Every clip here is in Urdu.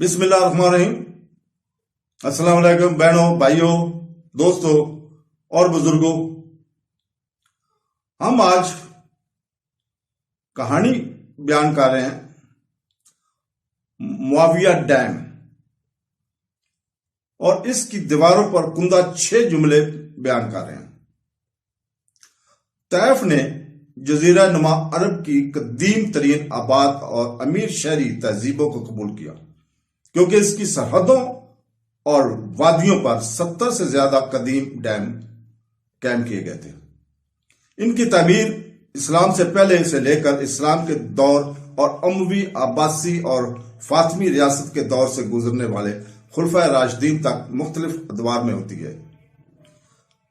بسم اللہ الرحمن الرحیم۔ السلام علیکم بہنوں، بھائیوں، دوستوں اور بزرگوں۔ ہم آج کہانی بیان کر رہے ہیں معاویہ ڈیم، اور اس کی دیواروں پر کندہ 6 جملے بیان کر رہے ہیں۔ طائف نے جزیرہ نما عرب کی قدیم ترین آباد اور امیر شہری تہذیبوں کو قبول کیا، کیونکہ اس کی سرحدوں اور وادیوں پر 70 سے زیادہ قدیم ڈیم قائم کیے گئے تھے۔ ان کی تعمیر اسلام سے پہلے سے لے کر اسلام کے دور اور اموی، عباسی اور فاطمی ریاست کے دور سے گزرنے والے خلفائے راشدین تک مختلف ادوار میں ہوتی ہے۔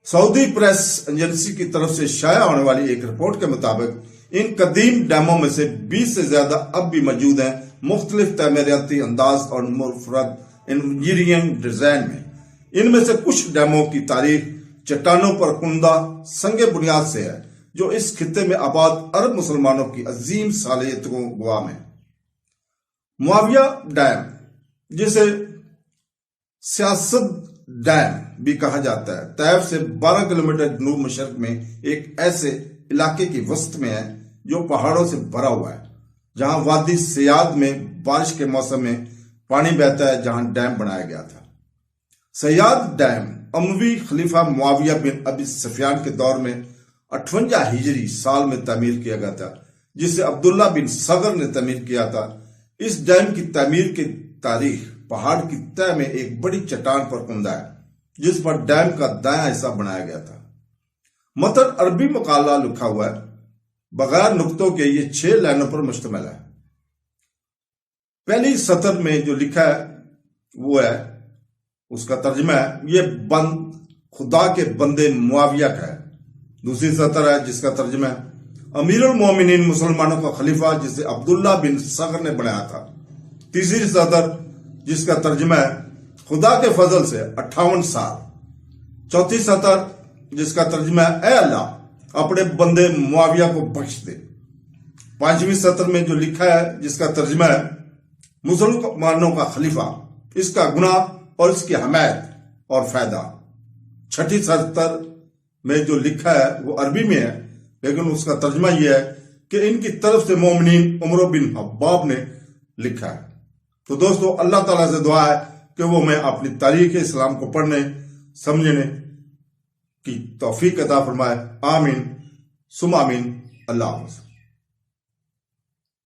سعودی پریس ایجنسی کی طرف سے شائع ہونے والی ایک رپورٹ کے مطابق ان قدیم ڈیموں میں سے 20 سے زیادہ اب بھی موجود ہیں، مختلف تعمیراتی انداز اور منفرد انجینئرنگ ڈیزائن میں۔ ان میں سے کچھ ڈیموں کی تاریخ چٹانوں پر کندہ سنگ بنیاد سے ہے، جو اس خطے میں آباد عرب مسلمانوں کی عظیم صالحیت کو گواہ ہے۔ معاویہ ڈیم، جسے سیاست ڈیم بھی کہا جاتا ہے، طائف سے 12 کلومیٹر جنوب مشرق میں ایک ایسے علاقے کی وسط میں ہے جو پہاڑوں سے بھرا ہوا ہے، جہاں وادی سیاد میں بارش کے موسم میں پانی بہتا ہے، جہاں ڈیم بنایا گیا تھا۔ سیاد ڈیم اموی خلیفہ معاویہ بن ابی سفیان کے دور میں 58 ہجری سال میں تعمیر کیا گیا تھا، جسے عبداللہ بن صغر نے تعمیر کیا تھا۔ اس ڈیم کی تعمیر کی تاریخ پہاڑ کی تہ میں ایک بڑی چٹان پر کندہ ہے، جس پر ڈیم کا دایاں حصہ بنایا گیا تھا۔ متن عربی مقالہ لکھا ہوا ہے، بغیر نقطوں کے یہ 6 لائنوں پر مشتمل ہے۔ پہلی سطر میں جو لکھا ہے وہ ہے، اس کا ترجمہ ہے، یہ بند خدا کے بندے معاویہ کا ہے۔ دوسری سطر ہے جس کا ترجمہ ہے، امیر المومنین مسلمانوں کا خلیفہ جسے عبداللہ بن صغر نے بنایا تھا۔ تیسری سطر جس کا ترجمہ ہے، خدا کے فضل سے 58 سال۔ چوتھی سطر جس کا ترجمہ ہے، اے اللہ اپنے بندے معاویہ کو بخش دے۔ پانچویں سطر میں جو لکھا ہے جس کا ترجمہ ہے، مسلمانوں کا خلیفہ، اس کا گناہ اور اس کی حمایت اور فائدہ۔ چھٹی سطر میں جو لکھا ہے وہ عربی میں ہے، لیکن اس کا ترجمہ یہ ہے کہ ان کی طرف سے مومنین عمر بن حباب نے لکھا ہے۔ تو دوستو، اللہ تعالیٰ سے دعا ہے کہ وہ ہمیں اپنی تاریخ اسلام کو پڑھنے سمجھنے کی توفیق عطا فرمائے۔ آمین ثم آمین۔ اللہ حافظ۔